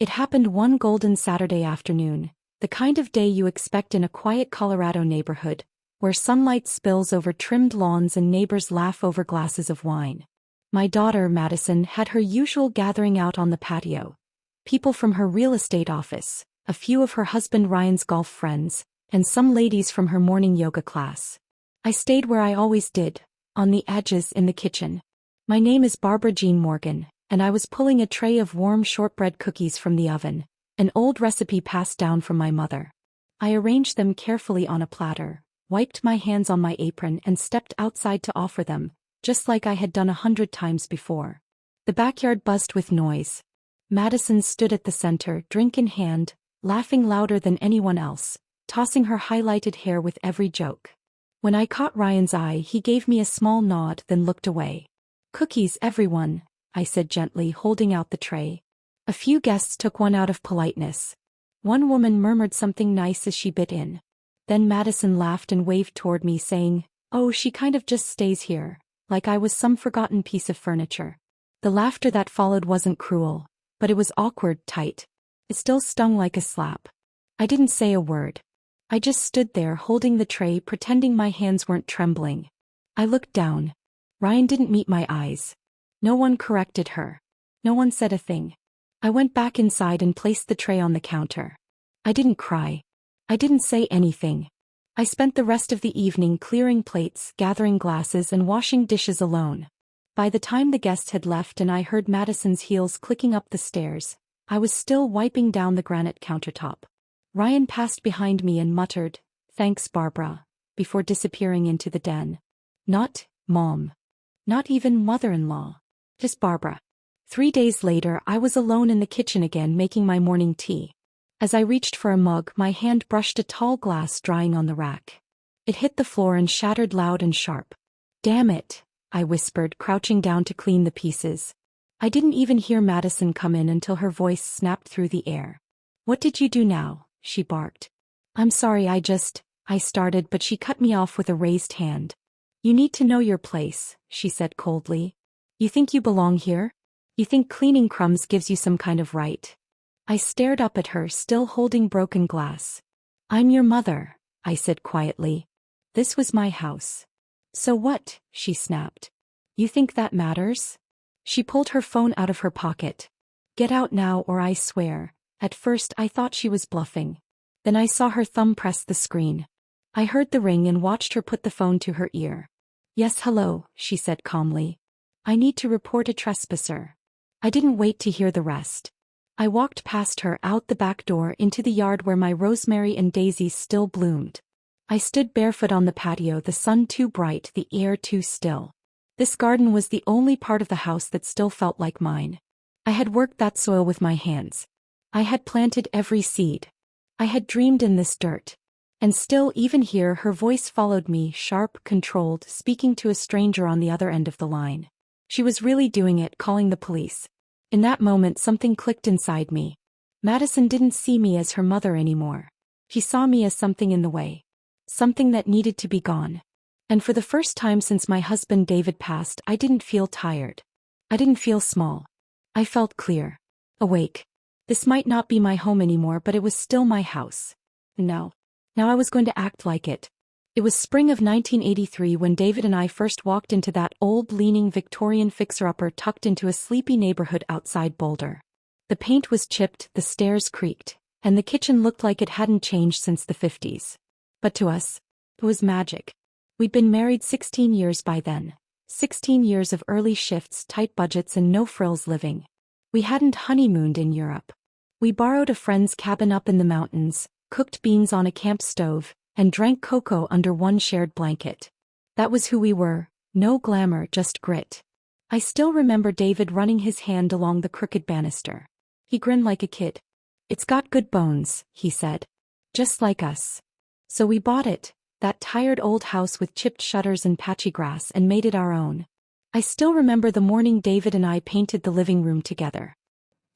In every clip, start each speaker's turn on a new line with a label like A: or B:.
A: It happened one golden Saturday afternoon, the kind of day you expect in a quiet Colorado neighborhood, where sunlight spills over trimmed lawns and neighbors laugh over glasses of wine. My daughter, Madison, had her usual gathering out on the patio. People from her real estate office, a few of her husband Ryan's golf friends, and some ladies from her morning yoga class. I stayed where I always did, on the edges in the kitchen. My name is Barbara Jean Morgan, and I was pulling a tray of warm shortbread cookies from the oven, an old recipe passed down from my mother. I arranged them carefully on a platter, wiped my hands on my apron and stepped outside to offer them, just like I had done 100 times before. The backyard buzzed with noise. Madison stood at the center, drink in hand, laughing louder than anyone else, tossing her highlighted hair with every joke. When I caught Ryan's eye, he gave me a small nod, then looked away. "Cookies, everyone," I said gently, holding out the tray. A few guests took one out of politeness. One woman murmured something nice as she bit in. Then Madison laughed and waved toward me, saying, "Oh, she kind of just stays here," like I was some forgotten piece of furniture. The laughter that followed wasn't cruel, but it was awkward, tight. It still stung like a slap. I didn't say a word. I just stood there holding the tray, pretending my hands weren't trembling. I looked down. Ryan didn't meet my eyes. No one corrected her. No one said a thing. I went back inside and placed the tray on the counter. I didn't cry. I didn't say anything. I spent the rest of the evening clearing plates, gathering glasses, and washing dishes alone. By the time the guests had left and I heard Madison's heels clicking up the stairs, I was still wiping down the granite countertop. Ryan passed behind me and muttered, "Thanks, Barbara," before disappearing into the den. Not Mom. Not even mother-in-law. Just Barbara. 3 days later, I was alone in the kitchen again making my morning tea. As I reached for a mug, my hand brushed a tall glass drying on the rack. It hit the floor and shattered loud and sharp. "Damn it," I whispered, crouching down to clean the pieces. I didn't even hear Madison come in until her voice snapped through the air. "What did you do now?" she barked. "I'm sorry, I started, but she cut me off with a raised hand. "You need to know your place," she said coldly. "You think you belong here? You think cleaning crumbs gives you some kind of right?" I stared up at her, still holding broken glass. "I'm your mother," I said quietly. "This was my house." "So what?" she snapped. "You think that matters?" She pulled her phone out of her pocket. "Get out now or I swear." At first I thought she was bluffing. Then I saw her thumb press the screen. I heard the ring and watched her put the phone to her ear. "Yes, hello," she said calmly. "I need to report a trespasser." I didn't wait to hear the rest. I walked past her, out the back door, into the yard where my rosemary and daisies still bloomed. I stood barefoot on the patio, the sun too bright, the air too still. This garden was the only part of the house that still felt like mine. I had worked that soil with my hands. I had planted every seed. I had dreamed in this dirt. And still, even here, her voice followed me, sharp, controlled, speaking to a stranger on the other end of the line. She was really doing it, calling the police. In that moment, something clicked inside me. Madison didn't see me as her mother anymore. She saw me as something in the way. Something that needed to be gone. And for the first time since my husband David passed, I didn't feel tired. I didn't feel small. I felt clear. Awake. This might not be my home anymore, but it was still my house. Now I was going to act like it. It was spring of 1983 when David and I first walked into that old, leaning Victorian fixer-upper tucked into a sleepy neighborhood outside Boulder. The paint was chipped, the stairs creaked, and the kitchen looked like it hadn't changed since the 50s. But to us, it was magic. We'd been married 16 years by then. 16 years of early shifts, tight budgets, and no-frills living. We hadn't honeymooned in Europe. We borrowed a friend's cabin up in the mountains, cooked beans on a camp stove, and drank cocoa under one shared blanket. That was who we were, no glamour, just grit. I still remember David running his hand along the crooked banister. He grinned like a kid. "It's got good bones," he said. "Just like us." So we bought it, that tired old house with chipped shutters and patchy grass, and made it our own. I still remember the morning David and I painted the living room together.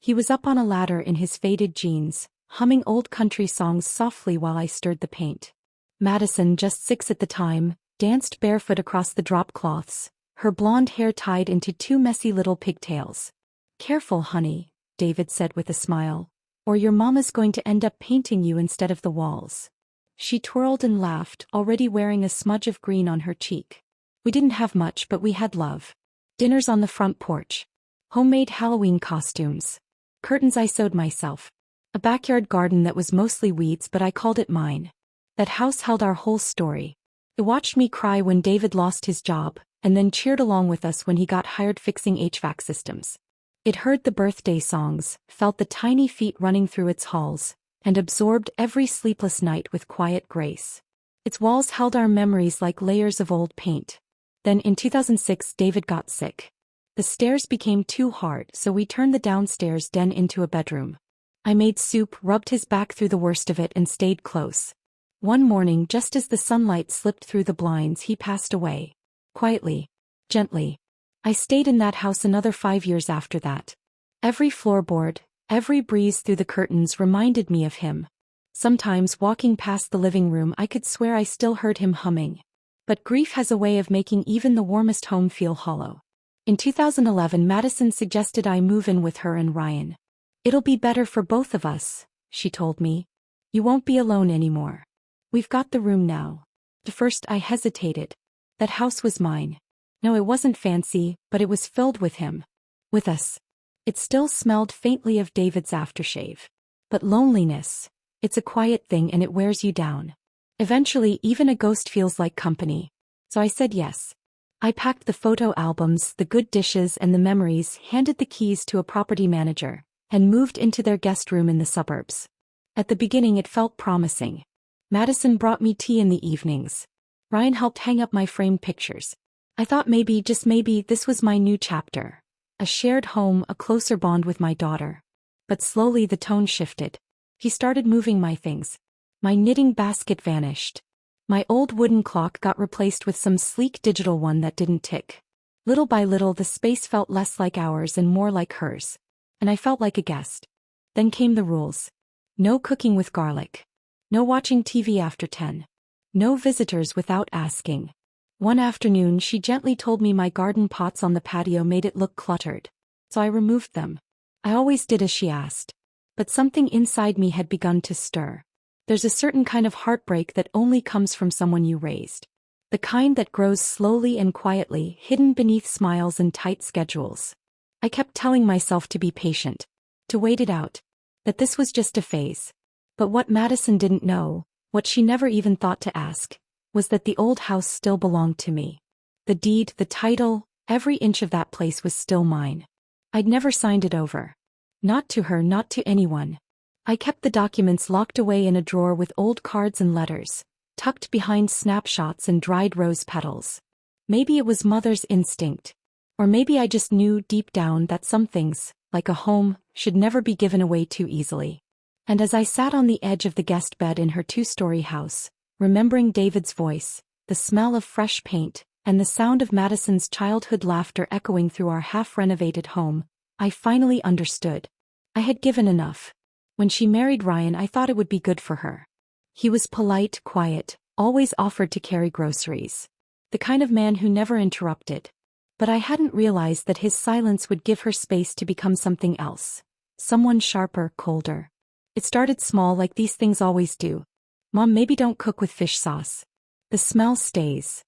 A: He was up on a ladder in his faded jeans, humming old country songs softly while I stirred the paint. Madison, just 6 at the time, danced barefoot across the drop cloths, her blonde hair tied into 2 messy little pigtails. "Careful, honey," David said with a smile, Or your mama's going to end up painting you instead of the walls." She twirled and laughed, already wearing a smudge of green on her cheek. We didn't have much, but we had love. Dinners on the front porch. Homemade Halloween costumes. Curtains I sewed myself. A backyard garden that was mostly weeds, but I called it mine. That house held our whole story. It watched me cry when David lost his job, and then cheered along with us when he got hired fixing HVAC systems. It heard the birthday songs, felt the tiny feet running through its halls, and absorbed every sleepless night with quiet grace. Its walls held our memories like layers of old paint. Then in 2006 David got sick. The stairs became too hard, so we turned the downstairs den into a bedroom. I made soup, rubbed his back through the worst of it, and stayed close. One morning, just as the sunlight slipped through the blinds, he passed away. Quietly. Gently. I stayed in that house another 5 years after that. Every floorboard, every breeze through the curtains reminded me of him. Sometimes, walking past the living room, I could swear I still heard him humming. But grief has a way of making even the warmest home feel hollow. In 2011, Madison suggested I move in with her and Ryan. "It'll be better for both of us," she told me. "You won't be alone anymore. We've got the room now." At first I hesitated. That house was mine. No, it wasn't fancy, but it was filled with him. With us. It still smelled faintly of David's aftershave. But loneliness, it's a quiet thing and it wears you down. Eventually, even a ghost feels like company. So I said yes. I packed the photo albums, the good dishes, and the memories, handed the keys to a property manager, and moved into their guest room in the suburbs. At the beginning, it felt promising. Madison brought me tea in the evenings. Ryan helped hang up my framed pictures. I thought maybe, just maybe, this was my new chapter. A shared home, a closer bond with my daughter. But slowly the tone shifted. He started moving my things. My knitting basket vanished. My old wooden clock got replaced with some sleek digital one that didn't tick. Little by little, the space felt less like ours and more like hers. And I felt like a guest. Then came the rules. No cooking with garlic. No watching TV after 10. No visitors without asking. One afternoon, she gently told me my garden pots on the patio made it look cluttered. So I removed them. I always did as she asked. But something inside me had begun to stir. There's a certain kind of heartbreak that only comes from someone you raised. The kind that grows slowly and quietly, hidden beneath smiles and tight schedules. I kept telling myself to be patient. To wait it out. That this was just a phase. But what Madison didn't know, what she never even thought to ask, was that the old house still belonged to me. The deed, the title, every inch of that place was still mine. I'd never signed it over. Not to her, not to anyone. I kept the documents locked away in a drawer with old cards and letters, tucked behind snapshots and dried rose petals. Maybe it was mother's instinct. Or maybe I just knew deep down that some things, like a home, should never be given away too easily. And as I sat on the edge of the guest bed in her 2-story house, remembering David's voice, the smell of fresh paint, and the sound of Madison's childhood laughter echoing through our half-renovated home, I finally understood. I had given enough. When she married Ryan, I thought it would be good for her. He was polite, quiet, always offered to carry groceries. The kind of man who never interrupted. But I hadn't realized that his silence would give her space to become something else. Someone sharper, colder. It started small, like these things always do. "Mom, maybe don't cook with fish sauce. The smell stays.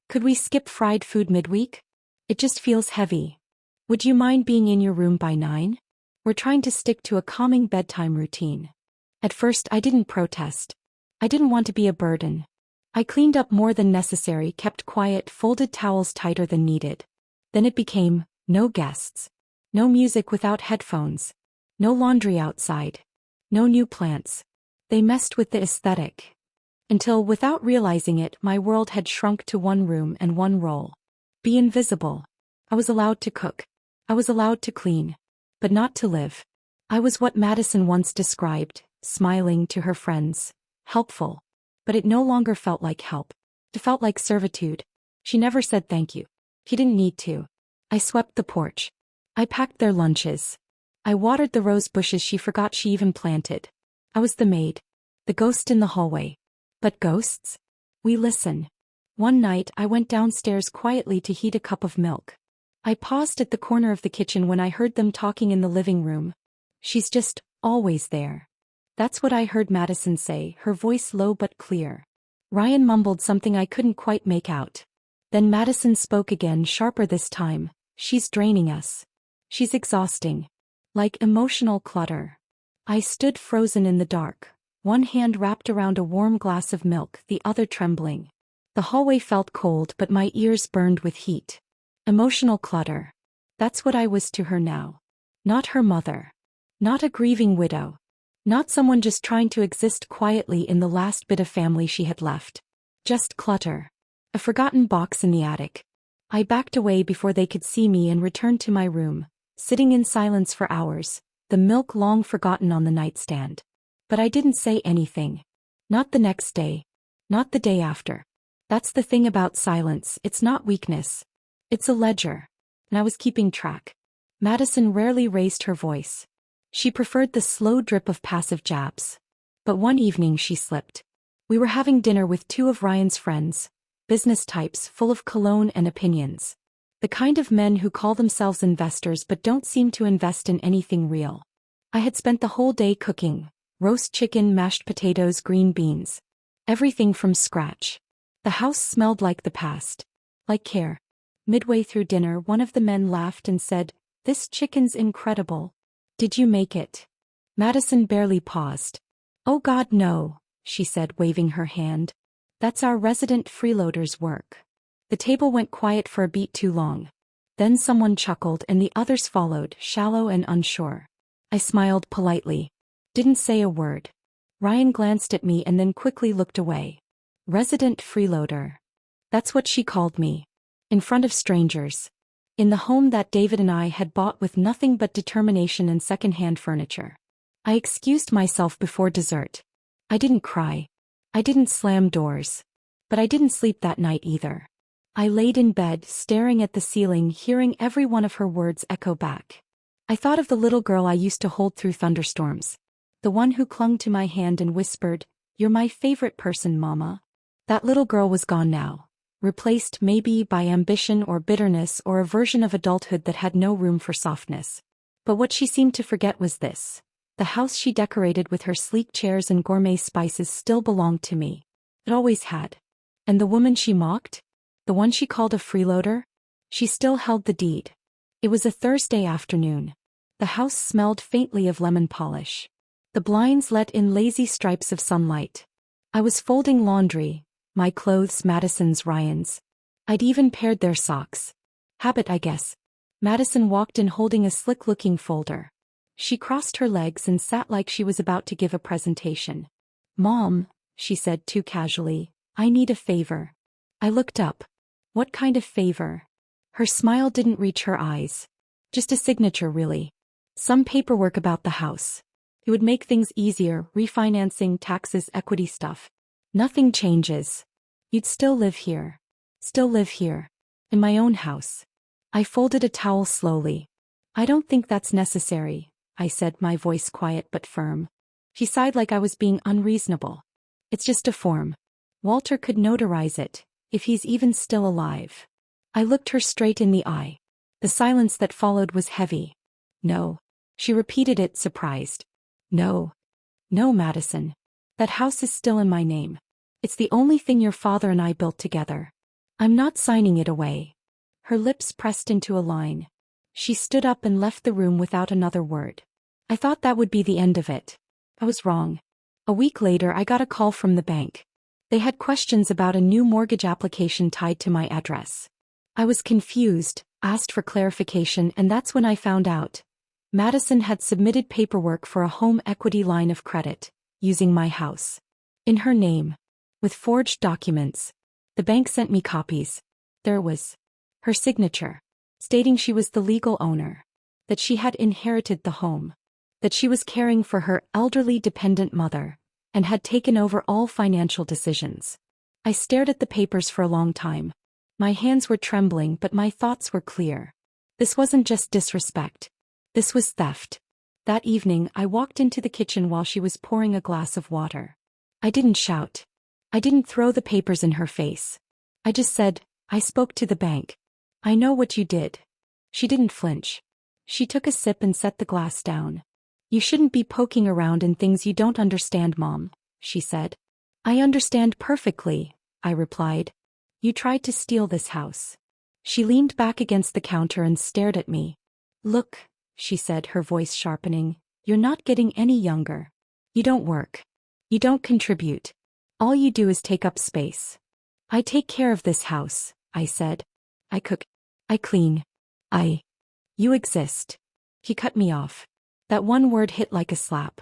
A: Could we skip fried food midweek? It just feels heavy. Would you mind being in your room by 9? We're trying to stick to a calming bedtime routine." At first, I didn't protest. I didn't want to be a burden. I cleaned up more than necessary, kept quiet, folded towels tighter than needed. Then it became, no guests. No music without headphones. No laundry outside. No new plants. They messed with the aesthetic. Until, without realizing it, my world had shrunk to one room and one role. Be invisible. I was allowed to cook. I was allowed to clean. But not to live. I was what Madison once described, smiling to her friends. Helpful. But it no longer felt like help. It felt like servitude. She never said thank you. He didn't need to. I swept the porch. I packed their lunches. I watered the rose bushes she forgot she even planted. I was the maid. The ghost in the hallway. But ghosts? We listen. One night I went downstairs quietly to heat a cup of milk. I paused at the corner of the kitchen when I heard them talking in the living room. "She's just Always there. That's what I heard Madison say, her voice low but clear. Ryan mumbled something I couldn't quite make out. Then Madison spoke again, sharper this time. She's draining us. She's exhausting. Like emotional clutter. I stood frozen in the dark, one hand wrapped around a warm glass of milk, the other trembling. The hallway felt cold, but my ears burned with heat. Emotional clutter. That's what I was to her now. Not her mother. Not a grieving widow. Not someone just trying to exist quietly in the last bit of family she had left. Just clutter. A forgotten box in the attic. I backed away before they could see me and returned to my room, sitting in silence for hours, the milk long forgotten on the nightstand. But I didn't say anything. Not the next day. Not the day after. That's the thing about silence, it's not weakness. It's a ledger. And I was keeping track. Madison rarely raised her voice. She preferred the slow drip of passive jabs. But one evening she slipped. We were having dinner with two of Ryan's friends, business types full of cologne and opinions. The kind of men who call themselves investors but don't seem to invest in anything real. I had spent the whole day cooking, roast chicken, mashed potatoes, green beans. Everything from scratch. The house smelled like the past. Like care. Midway through dinner, one of the men laughed and said, "This chicken's incredible. Did you make it?" Madison barely paused. "Oh God, no," she said, waving her hand. "That's our resident freeloader's work." The table went quiet for a beat too long. Then someone chuckled and the others followed, shallow and unsure. I smiled politely. Didn't say a word. Ryan glanced at me and then quickly looked away. Resident freeloader. That's what she called me. In front of strangers. In the home that David and I had bought with nothing but determination and second-hand furniture. I excused myself before dessert. I didn't cry. I didn't slam doors. But I didn't sleep that night either. I laid in bed, staring at the ceiling, hearing every one of her words echo back. I thought of the little girl I used to hold through thunderstorms. The one who clung to my hand and whispered, "You're my favorite person, Mama." That little girl was gone now. Replaced maybe by ambition or bitterness or a version of adulthood that had no room for softness. But what she seemed to forget was this. The house she decorated with her sleek chairs and gourmet spices still belonged to me. It always had. And the woman she mocked? The one she called a freeloader? She still held the deed. It was a Thursday afternoon. The house smelled faintly of lemon polish. The blinds let in lazy stripes of sunlight. I was folding laundry. My clothes, Madison's, Ryan's. I'd even paired their socks. Habit, I guess. Madison walked in holding a slick-looking folder. She crossed her legs and sat like she was about to give a presentation. "Mom," she said too casually, "I need a favor." I looked up. What kind of favor? Her smile didn't reach her eyes. Just a signature, really. Some paperwork about the house. It would make things easier, refinancing, taxes, equity stuff. Nothing changes. You'd still live here. Still live here. In my own house. I folded a towel slowly. "I don't think that's necessary," I said, my voice quiet but firm. She sighed like I was being unreasonable. "It's just a form. Walter could notarize it, if he's even still alive." I looked her straight in the eye. The silence that followed was heavy. "No." She repeated it, surprised. "No. No, Madison. That house is still in my name. It's the only thing your father and I built together. I'm not signing it away." Her lips pressed into a line. She stood up and left the room without another word. I thought that would be the end of it. I was wrong. A week later I got a call from the bank. They had questions about a new mortgage application tied to my address. I was confused, asked for clarification, and that's when I found out. Madison had submitted paperwork for a home equity line of credit, using my house. In her name. With forged documents. The bank sent me copies. There was her signature, stating she was the legal owner. That she had inherited the home. That she was caring for her elderly dependent mother, and had taken over all financial decisions. I stared at the papers for a long time. My hands were trembling, but my thoughts were clear. This wasn't just disrespect. This was theft. That evening I walked into the kitchen while she was pouring a glass of water. I didn't shout. I didn't throw the papers in her face. I just said, "I spoke to the bank. I know what you did." She didn't flinch. She took a sip and set the glass down. You shouldn't be poking around in things you don't understand, Mom, she said. I understand perfectly, I replied. You tried to steal this house. She leaned back against the counter and stared at me. Look, she said, her voice sharpening, you're not getting any younger. You don't work. You don't contribute. All you do is take up space. I take care of this house, I said. I cook. I clean. You exist. He cut me off. That one word hit like a slap.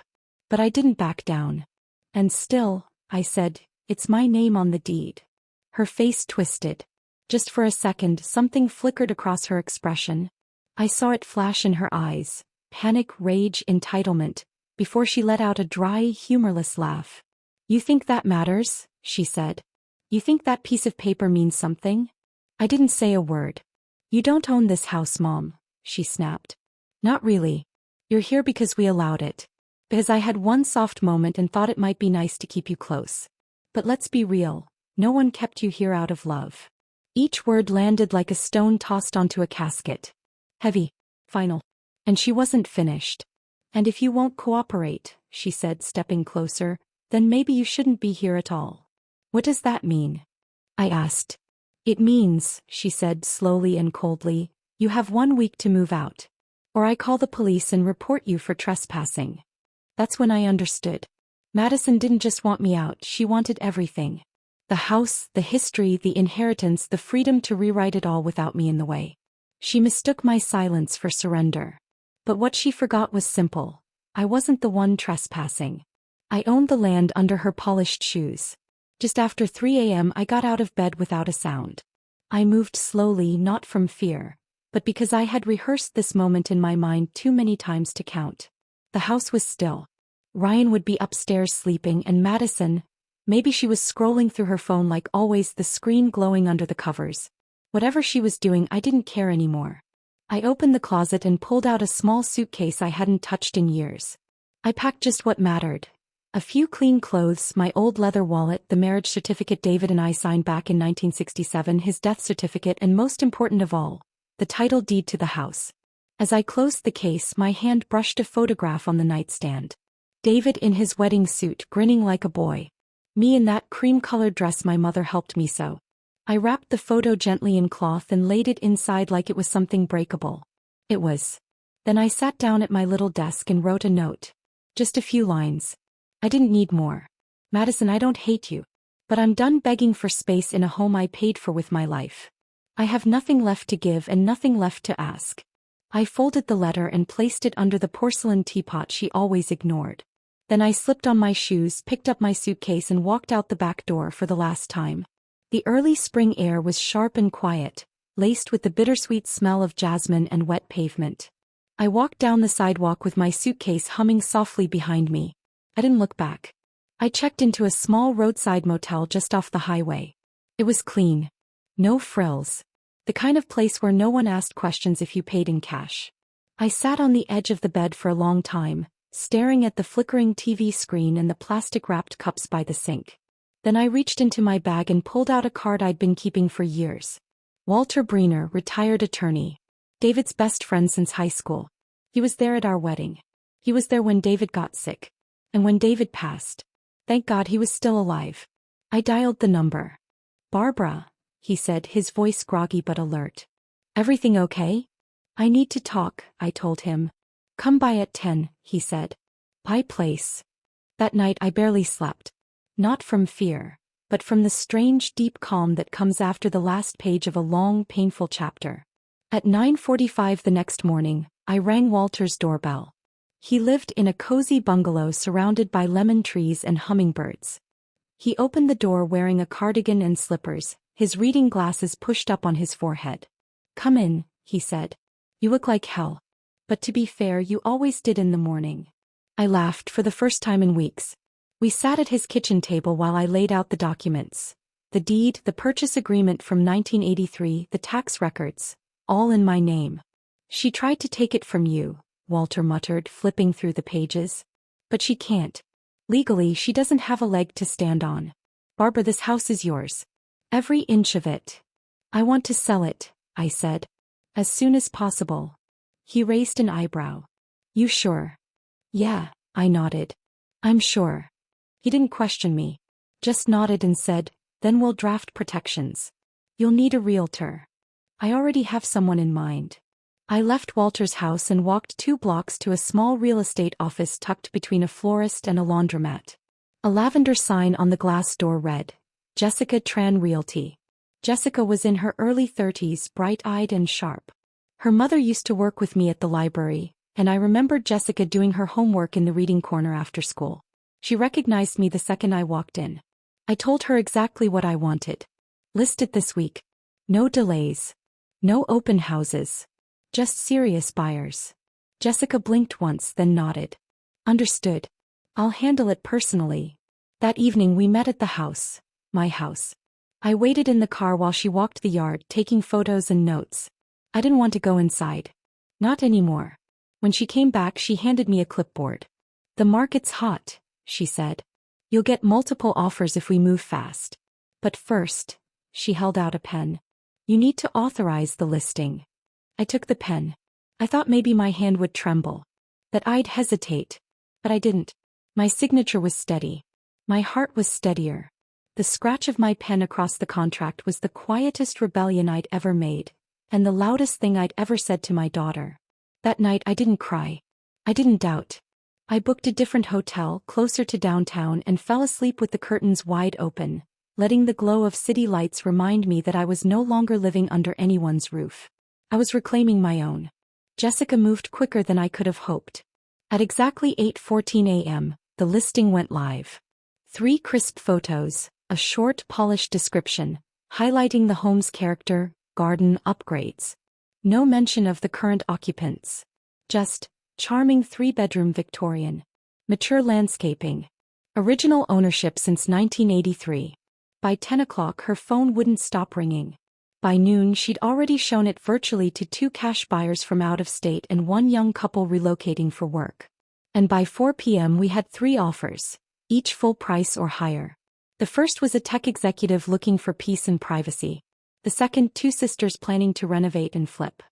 A: But I didn't back down. And still, I said, it's my name on the deed. Her face twisted. Just for a second, something flickered across her expression. I saw it flash in her eyes, panic, rage, entitlement, before she let out a dry, humorless laugh. You think that matters? She said. You think that piece of paper means something? I didn't say a word. You don't own this house, Mom, she snapped. Not really. You're here because we allowed it. Because I had one soft moment and thought it might be nice to keep you close. But let's be real, no one kept you here out of love. Each word landed like a stone tossed onto a casket. Heavy, final. And she wasn't finished. And if you won't cooperate, she said, stepping closer, then maybe you shouldn't be here at all. What does that mean? I asked. It means, she said slowly and coldly, you have 1 week to move out. Or I call the police and report you for trespassing. That's when I understood. Madison didn't just want me out, she wanted everything. The house, the history, the inheritance, the freedom to rewrite it all without me in the way. She mistook my silence for surrender. But what she forgot was simple. I wasn't the one trespassing. I owned the land under her polished shoes. Just after 3 a.m. I got out of bed without a sound. I moved slowly, not from fear, but because I had rehearsed this moment in my mind too many times to count. The house was still. Ryan would be upstairs sleeping, and Madison, maybe she was scrolling through her phone like always, the screen glowing under the covers. Whatever she was doing, I didn't care anymore. I opened the closet and pulled out a small suitcase I hadn't touched in years. I packed just what mattered. A few clean clothes, my old leather wallet, the marriage certificate David and I signed back in 1967, his death certificate, and most important of all, the title deed to the house. As I closed the case, my hand brushed a photograph on the nightstand. David in his wedding suit, grinning like a boy. Me in that cream-colored dress my mother helped me sew. I wrapped the photo gently in cloth and laid it inside like it was something breakable. It was. Then I sat down at my little desk and wrote a note. Just a few lines. I didn't need more. Madison, I don't hate you. But I'm done begging for space in a home I paid for with my life. I have nothing left to give and nothing left to ask. I folded the letter and placed it under the porcelain teapot she always ignored. Then I slipped on my shoes, picked up my suitcase and walked out the back door for the last time. The early spring air was sharp and quiet, laced with the bittersweet smell of jasmine and wet pavement. I walked down the sidewalk with my suitcase humming softly behind me. I didn't look back. I checked into a small roadside motel just off the highway. It was clean. No frills. The kind of place where no one asked questions if you paid in cash. I sat on the edge of the bed for a long time, staring at the flickering TV screen and the plastic-wrapped cups by the sink. Then I reached into my bag and pulled out a card I'd been keeping for years. Walter Breener, retired attorney. David's best friend since high school. He was there at our wedding. He was there when David got sick. And when David passed. Thank God he was still alive. I dialed the number. Barbara, he said, his voice groggy but alert. Everything okay? I need to talk, I told him. Come by at 10, he said. Pie Place. That night I barely slept. Not from fear, but from the strange deep calm that comes after the last page of a long, painful chapter. At 9:45 the next morning, I rang Walter's doorbell. He lived in a cozy bungalow surrounded by lemon trees and hummingbirds. He opened the door wearing a cardigan and slippers, his reading glasses pushed up on his forehead. Come in, he said. You look like hell. But to be fair, you always did in the morning. I laughed for the first time in weeks. We sat at his kitchen table while I laid out the documents. The deed, the purchase agreement from 1983, the tax records, all in my name. She tried to take it from you, Walter muttered, flipping through the pages. But she can't. Legally, she doesn't have a leg to stand on. Barbara, this house is yours. Every inch of it. I want to sell it, I said. As soon as possible. He raised an eyebrow. You sure? Yeah, I nodded. I'm sure. He didn't question me. Just nodded and said, then we'll draft protections. You'll need a realtor. I already have someone in mind. I left Walter's house and walked 2 blocks to a small real estate office tucked between a florist and a laundromat. A lavender sign on the glass door read, Jessica Tran Realty. Jessica was in her early 30s, bright-eyed and sharp. Her mother used to work with me at the library, and I remembered Jessica doing her homework in the reading corner after school. She recognized me the second I walked in. I told her exactly what I wanted. Listed this week. No delays. No open houses. Just serious buyers. Jessica blinked once, then nodded. Understood. I'll handle it personally. That evening we met at the house, my house. I waited in the car while she walked the yard, taking photos and notes. I didn't want to go inside. Not anymore. When she came back, she handed me a clipboard. The market's hot, she said. You'll get multiple offers if we move fast. But first, she held out a pen. You need to authorize the listing. I took the pen. I thought maybe my hand would tremble. That I'd hesitate. But I didn't. My signature was steady. My heart was steadier. The scratch of my pen across the contract was the quietest rebellion I'd ever made, and the loudest thing I'd ever said to my daughter. That night I didn't cry. I didn't doubt. I booked a different hotel closer to downtown and fell asleep with the curtains wide open, letting the glow of city lights remind me that I was no longer living under anyone's roof. I was reclaiming my own. Jessica moved quicker than I could have hoped. At exactly 8:14 a.m., the listing went live. 3 crisp photos, a short, polished description, highlighting the home's character, garden, upgrades. No mention of the current occupants. Just, charming 3-bedroom Victorian. Mature landscaping. Original ownership since 1983. By 10 o'clock her phone wouldn't stop ringing. By noon she'd already shown it virtually to 2 cash buyers from out of state and 1 young couple relocating for work. And by 4 p.m. we had 3 offers, each full price or higher. The first was a tech executive looking for peace and privacy. The second, 2 sisters planning to renovate and flip.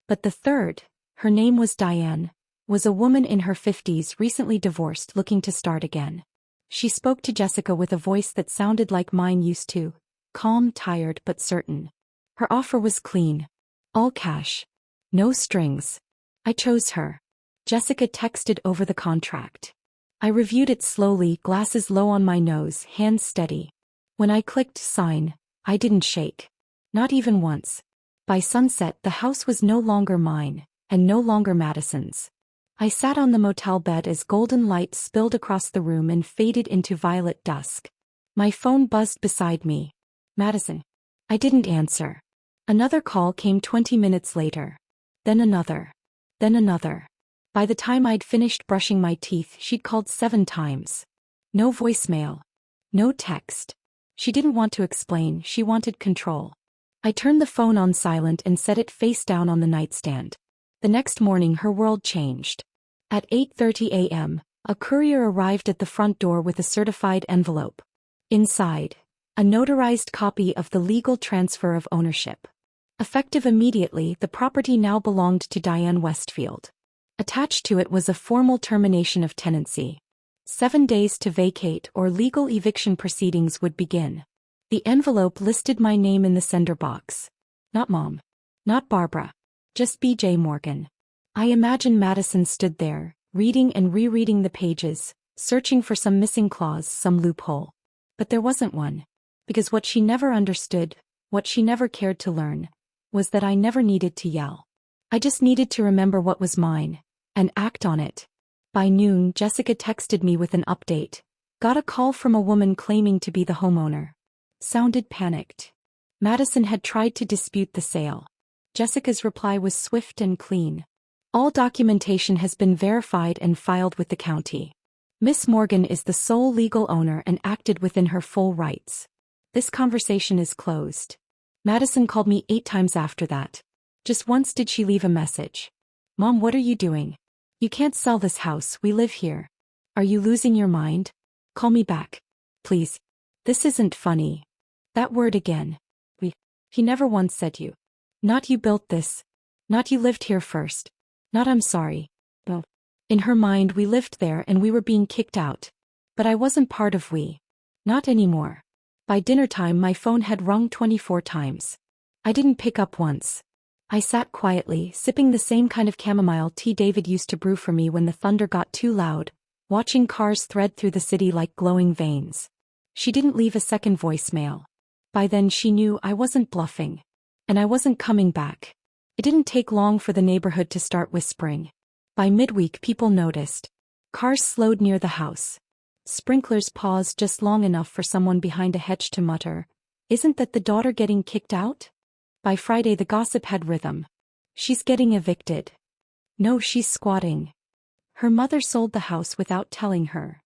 A: But the third, her name was Diane, was a woman in her 50s, recently divorced, looking to start again. She spoke to Jessica with a voice that sounded like mine used to, calm, tired, but certain. Her offer was clean. All cash. No strings. I chose her. Jessica texted over the contract. I reviewed it slowly, glasses low on my nose, hands steady. When I clicked sign, I didn't shake. Not even once. By sunset the house was no longer mine, and no longer Madison's. I sat on the motel bed as golden light spilled across the room and faded into violet dusk. My phone buzzed beside me. Madison. I didn't answer. Another call came 20 minutes later. Then another. Then another. By the time I'd finished brushing my teeth, she'd called 7 times. No voicemail. No text. She didn't want to explain, she wanted control. I turned the phone on silent and set it face down on the nightstand. The next morning her world changed. At 8:30 a.m., a courier arrived at the front door with a certified envelope. Inside, a notarized copy of the legal transfer of ownership. Effective immediately, the property now belonged to Diane Westfield. Attached to it was a formal termination of tenancy. 7 days to vacate or legal eviction proceedings would begin. The envelope listed my name in the sender box. Not Mom. Not Barbara. Just B.J. Morgan. I imagine Madison stood there, reading and rereading the pages, searching for some missing clause, some loophole. But there wasn't one. Because what she never understood, what she never cared to learn, was that I never needed to yell. I just needed to remember what was mine, and act on it. By noon, Jessica texted me with an update. Got a call from a woman claiming to be the homeowner. Sounded panicked. Madison had tried to dispute the sale. Jessica's reply was swift and clean. All documentation has been verified and filed with the county. Miss Morgan is the sole legal owner and acted within her full rights. This conversation is closed. Madison called me 8 times after that. Just once did she leave a message. Mom, what are you doing? You can't sell this house, we live here. Are you losing your mind? Call me back. Please. This isn't funny. That word again. He never once said you. Not you built this. Not you lived here first. Not I'm sorry. No. In her mind we lived there and we were being kicked out. But I wasn't part of we. Not anymore. By dinner time my phone had rung 24 times. I didn't pick up once. I sat quietly, sipping the same kind of chamomile tea David used to brew for me when the thunder got too loud, watching cars thread through the city like glowing veins. She didn't leave a second voicemail. By then she knew I wasn't bluffing. And I wasn't coming back. It didn't take long for the neighborhood to start whispering. By midweek people noticed. Cars slowed near the house. Sprinklers paused just long enough for someone behind a hedge to mutter, "Isn't that the daughter getting kicked out?" By Friday the gossip had rhythm. "She's getting evicted." "No, she's squatting." "Her mother sold the house without telling her."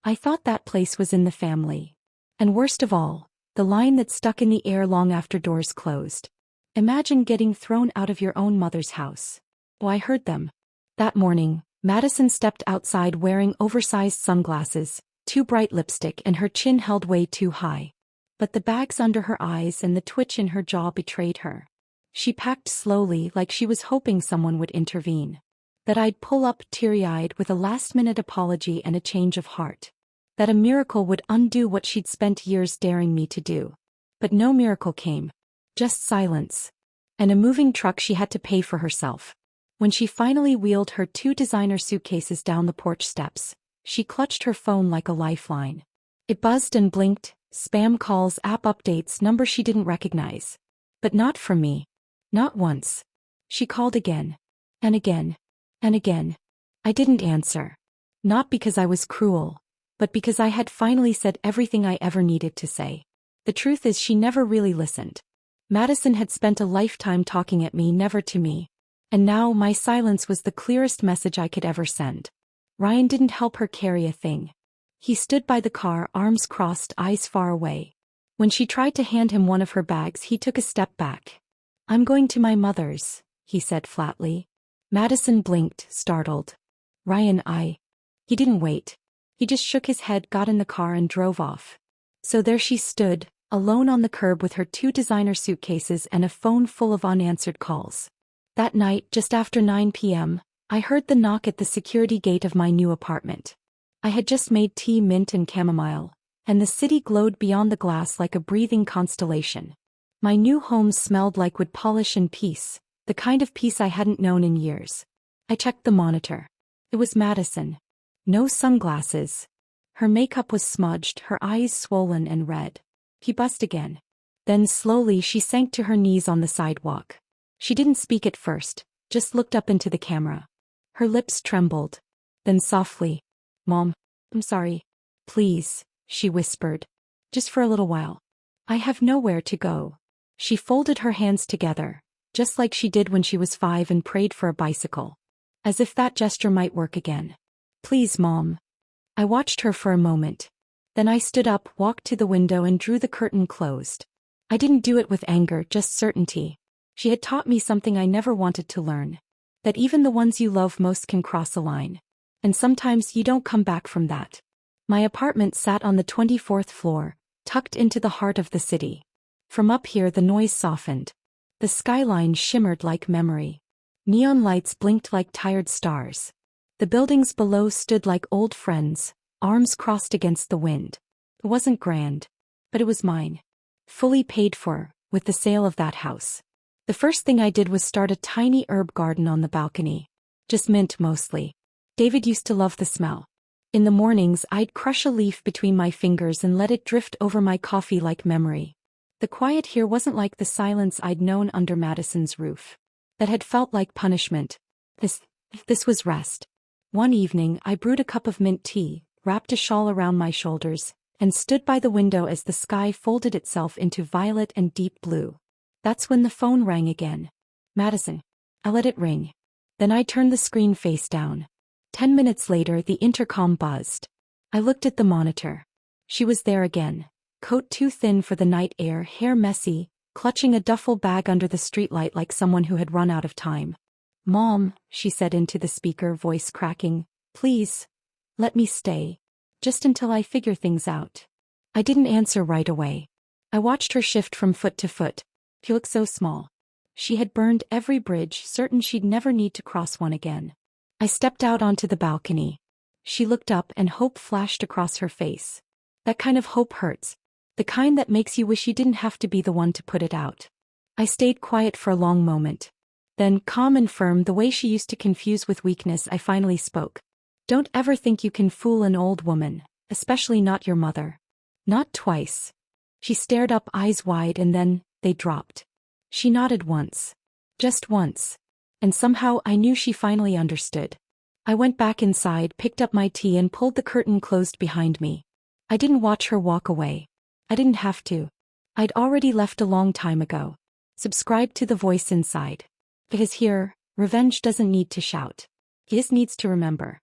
A: I thought that place was in the family. And worst of all, the line that stuck in the air long after doors closed. Imagine getting thrown out of your own mother's house. Oh, I heard them. That morning, Madison stepped outside wearing oversized sunglasses, too bright lipstick, and her chin held way too high. But the bags under her eyes and the twitch in her jaw betrayed her. She packed slowly like she was hoping someone would intervene. That I'd pull up teary-eyed with a last-minute apology and a change of heart. That a miracle would undo what she'd spent years daring me to do. But no miracle came. Just silence. And a moving truck she had to pay for herself. When she finally wheeled her 2 designer suitcases down the porch steps, she clutched her phone like a lifeline. It buzzed and blinked, spam calls, app updates, number she didn't recognize. But not from me. Not once. She called again. And again. And again. I didn't answer. Not because I was cruel, but because I had finally said everything I ever needed to say. The truth is she never really listened. Madison had spent a lifetime talking at me, never to me. And now my silence was the clearest message I could ever send. Ryan didn't help her carry a thing. He stood by the car, arms crossed, eyes far away. When she tried to hand him one of her bags, he took a step back. "I'm going to my mother's," he said flatly. Madison blinked, startled. "Ryan, He didn't wait. He just shook his head, got in the car and drove off. So there she stood, alone on the curb with her 2 designer suitcases and a phone full of unanswered calls. That night, just after 9 p.m., I heard the knock at the security gate of my new apartment. I had just made tea, mint and chamomile, and the city glowed beyond the glass like a breathing constellation. My new home smelled like wood polish and peace, the kind of peace I hadn't known in years. I checked the monitor. It was Madison. No sunglasses. Her makeup was smudged, her eyes swollen and red. He buzzed again. Then slowly she sank to her knees on the sidewalk. She didn't speak at first, just looked up into the camera. Her lips trembled. Then softly, "Mom, I'm sorry. Please," she whispered. "Just for a little while. I have nowhere to go." She folded her hands together, just like she did when she was 5 and prayed for a bicycle. As if that gesture might work again. "Please, Mom." I watched her for a moment. Then I stood up, walked to the window and drew the curtain closed. I didn't do it with anger, just certainty. She had taught me something I never wanted to learn. That even the ones you love most can cross a line. And sometimes you don't come back from that. My apartment sat on the 24th floor, tucked into the heart of the city. From up here the noise softened. The skyline shimmered like memory. Neon lights blinked like tired stars. The buildings below stood like old friends, arms crossed against the wind. It wasn't grand. But it was mine. Fully paid for, with the sale of that house. The first thing I did was start a tiny herb garden on the balcony. Just mint mostly. David used to love the smell. In the mornings I'd crush a leaf between my fingers and let it drift over my coffee like memory. The quiet here wasn't like the silence I'd known under Madison's roof. That had felt like punishment. This was rest. One evening I brewed a cup of mint tea, wrapped a shawl around my shoulders, and stood by the window as the sky folded itself into violet and deep blue. That's when the phone rang again. "Madison." I let it ring. Then I turned the screen face down. 10 minutes later the intercom buzzed. I looked at the monitor. She was there again. Coat too thin for the night air, hair messy, clutching a duffel bag under the streetlight like someone who had run out of time. "Mom," she said into the speaker, voice cracking, "please, let me stay. Just until I figure things out." I didn't answer right away. I watched her shift from foot to foot. She looked so small. She had burned every bridge, certain she'd never need to cross one again. I stepped out onto the balcony. She looked up and hope flashed across her face. That kind of hope hurts. The kind that makes you wish you didn't have to be the one to put it out. I stayed quiet for a long moment. Then, calm and firm the way she used to confuse with weakness, I finally spoke. Don't ever think you can fool an old woman, especially not your mother. Not twice. She stared up, eyes wide, and then they dropped. She nodded once. Just once. And somehow I knew she finally understood. I went back inside, picked up my tea, and pulled the curtain closed behind me. I didn't watch her walk away. I didn't have to. I'd already left a long time ago. Subscribe to the voice inside. Because here, revenge doesn't need to shout. It just needs to remember.